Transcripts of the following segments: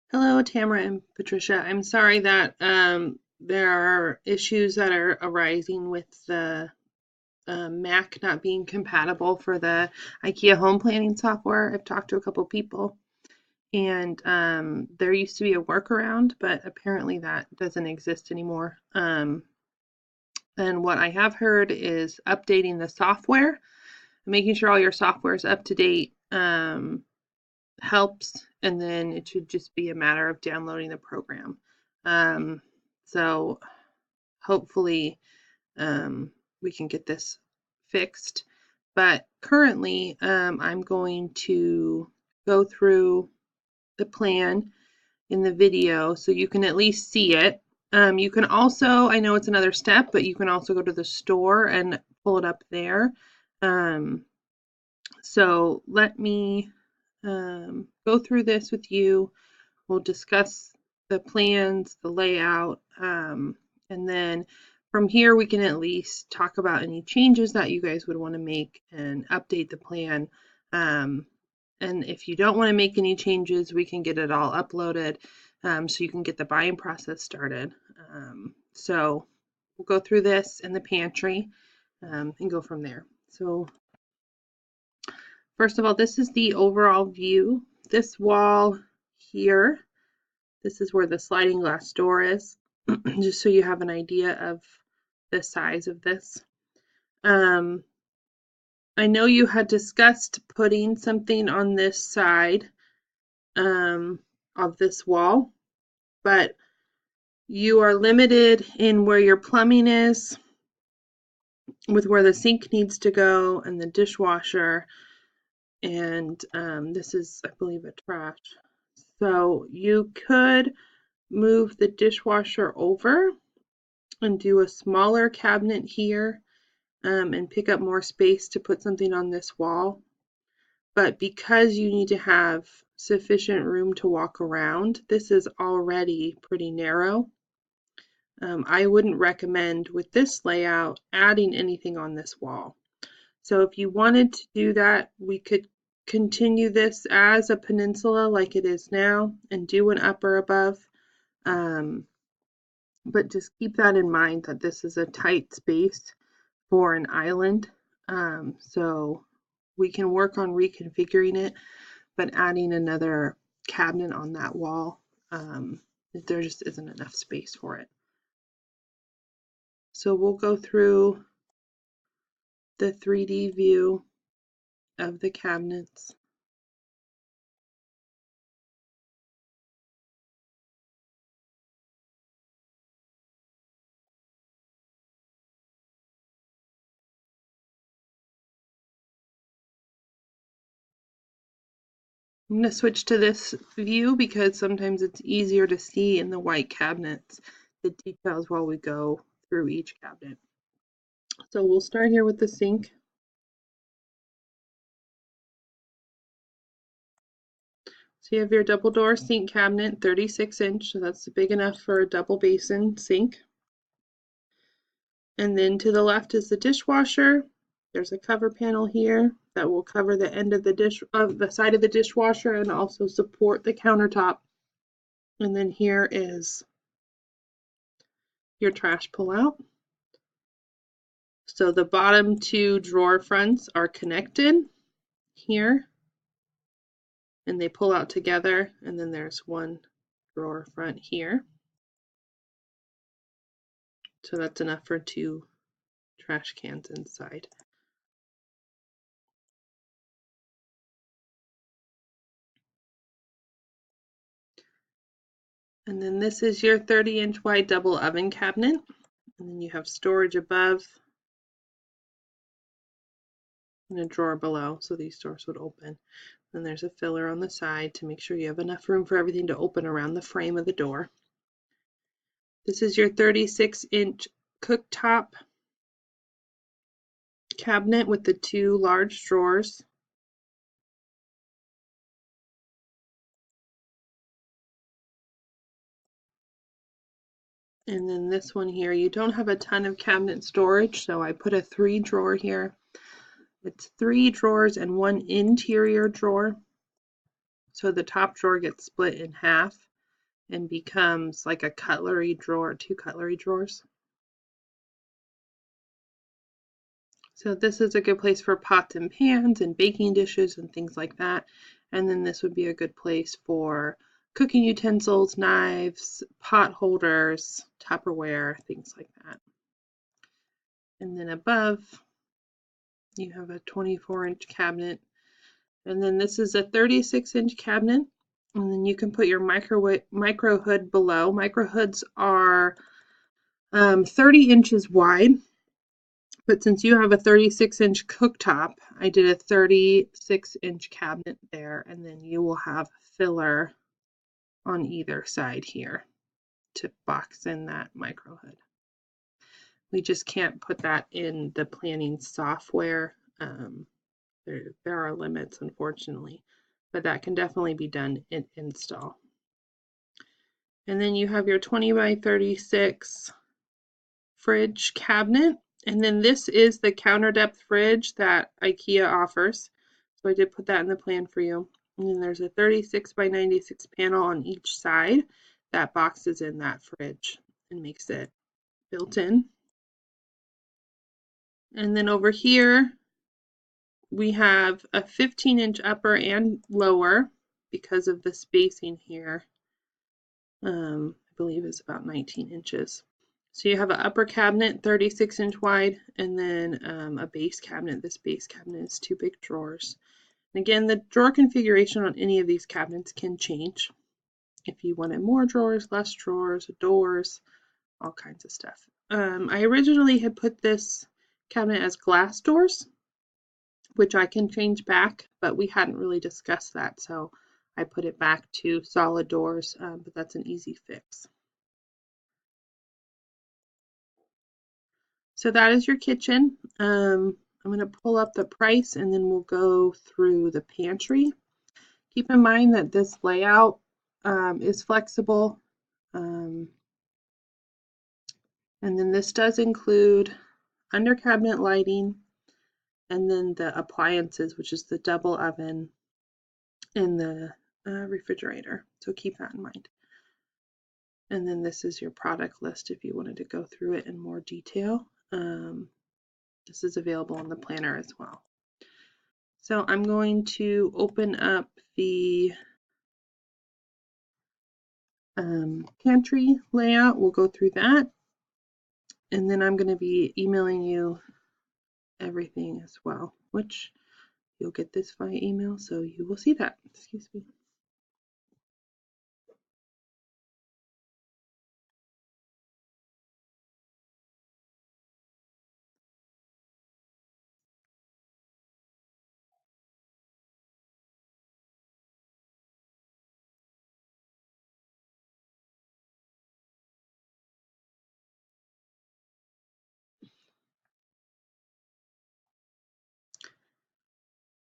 Hello, Tamara and Patricia. I'm sorry that there are issues that are arising with the Mac not being compatible for the IKEA home planning software. I've talked to a couple people, and there used to be a workaround, but apparently that doesn't exist anymore. And what I have heard is updating the software, making sure all your software is up to date. Helps, and then it should just be a matter of downloading the program. So hopefully we can get this fixed. But currently, I'm going to go through the plan in the video so you can at least see it. You can also, I know it's another step, but you can also go to the store and pull it up there. So let me go through this with you. We'll discuss the plans, the layout, and then from here we can at least talk about any changes that you guys would want to make and update the plan. And if you don't want to make any changes, we can get it all uploaded so you can get the buying process started. So we'll go through this in the pantry and go from there. So first of all, this is the overall view. This wall here, this is where the sliding glass door is, just so you have an idea of the size of this. I know you had discussed putting something on this side of this wall, but you are limited in where your plumbing is, with where the sink needs to go and the dishwasher, and this is, I believe, a trash. So you could move the dishwasher over and do a smaller cabinet here and pick up more space to put something on this wall. But because you need to have sufficient room to walk around, this is already pretty narrow. I wouldn't recommend with this layout adding anything on this wall. So if you wanted to do that, we could continue this as a peninsula like it is now and do an upper above. But just keep that in mind that this is a tight space for an island. So we can work on reconfiguring it, but adding another cabinet on that wall, there just isn't enough space for it. So we'll go through the 3D view of the cabinets. I'm going to switch to this view because sometimes it's easier to see in the white cabinets the details while we go through each cabinet. So we'll start here with the sink. So you have your double door sink cabinet, 36-inch, so that's big enough for a double basin sink. And then to the left is the dishwasher. There's a cover panel here that will cover the end of the side of the dishwasher and also support the countertop. And then here is your trash pullout. So the bottom two drawer fronts are connected here, and they pull out together, and then there's one drawer front here. So that's enough for 2 trash cans inside. And then this is your 30-inch wide double oven cabinet. And then you have storage above and a drawer below, so these doors would open. Then there's a filler on the side to make sure you have enough room for everything to open around the frame of the door. This is your 36-inch cooktop cabinet with the 2 large drawers. And then this one here, you don't have a ton of cabinet storage, so I put a 3 drawer here. It's 3 drawers and 1 interior drawer. So the top drawer gets split in half. and becomes like a cutlery drawer, 2 cutlery drawers. So this is a good place for pots and pans and baking dishes and things like that. And then this would be a good place for cooking utensils, knives, pot holders, Tupperware, things like that. And then above, you have a 24-inch cabinet. And then this is a 36-inch cabinet. And then you can put your micro hood below. Micro hoods are 30 inches wide. But since you have a 36-inch cooktop, I did a 36-inch cabinet there, and then you will have filler on either side here to box in that micro hood. We just can't put that in the planning software. There are limits, unfortunately, but that can definitely be done in install. And then you have your 20 by 36 fridge cabinet. And then this is the counter depth fridge that IKEA offers. So I did put that in the plan for you. And then there's a 36 by 96 panel on each side that boxes in that fridge and makes it built in. And then over here, we have a 15-inch upper and lower because of the spacing here. I believe is about 19 inches. So you have an upper cabinet, 36-inch wide, and then a base cabinet. This base cabinet is 2 big drawers. And again, the drawer configuration on any of these cabinets can change. If you wanted more drawers, less drawers, doors, all kinds of stuff. I originally had put this cabinet as glass doors, which I can change back, but we hadn't really discussed that, so I put it back to solid doors, but that's an easy fix. So that is your kitchen. I'm going to pull up the price and then we'll go through the pantry. Keep in mind that this layout is flexible. And then this does include under cabinet lighting and then the appliances, which is the double oven and the refrigerator. So keep that in mind. And then this is your product list if you wanted to go through it in more detail. This is available in the planner as well. So I'm going to open up the pantry layout. We'll go through that. And then I'm going to be emailing you everything as well, which you'll get this via email, so you will see that. Excuse me.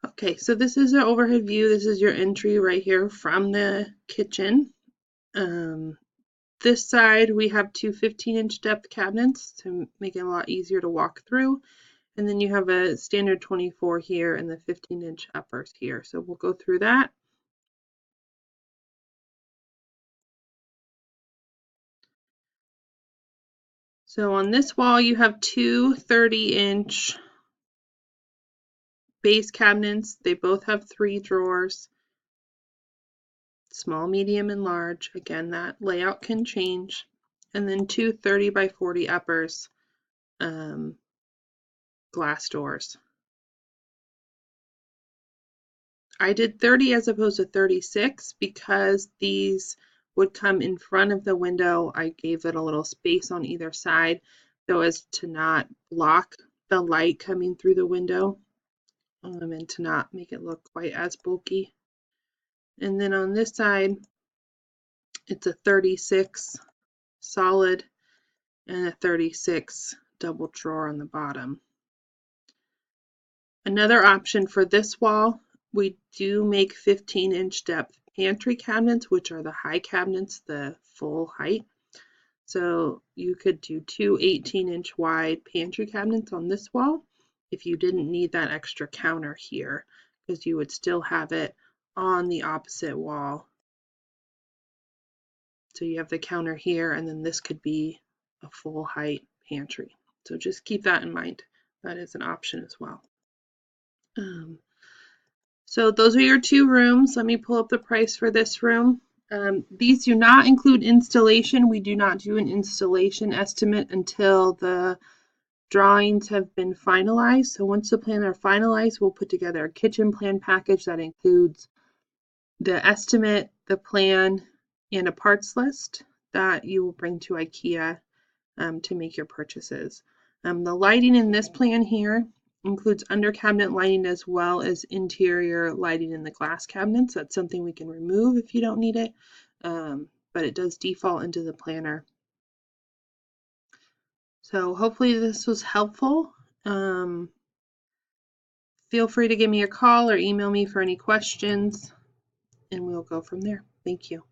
Okay, so this is an overhead view. This is your entry right here from the kitchen. This side we have 2 15-inch depth cabinets to make it a lot easier to walk through. And then you have a standard 24 here and the 15-inch uppers here. So we'll go through that. So on this wall you have 2 30-inch base cabinets. They both have 3 drawers. Small, medium, and large. Again, that layout can change. And then 2 30 by 40 uppers, glass doors. I did 30 as opposed to 36 because these would come in front of the window. I gave it a little space on either side so as to not block the light coming through the window and to not make it look quite as bulky. And then on this side, it's a 36 solid and a 36 double drawer on the bottom. Another option for this wall, we do make 15-inch depth pantry cabinets, which are the high cabinets, the full height. So you could do 2 18-inch wide pantry cabinets on this wall if you didn't need that extra counter here, because you would still have it on the opposite wall So you have the counter here, and then this could be a full height pantry. So just keep that in mind. That is an option as well. So those are your 2 rooms. Let me pull up the price for this room. These do not include installation. We do not do an installation estimate until the drawings have been finalized. So once the plans are finalized, we'll put together a kitchen plan package that includes the estimate, the plan, and a parts list that you will bring to IKEA to make your purchases. The lighting in this plan here includes under cabinet lighting as well as interior lighting in the glass cabinets. That's something we can remove if you don't need it, but it does default into the planner. So hopefully this was helpful. Feel free to give me a call or email me for any questions, and we'll go from there. Thank you.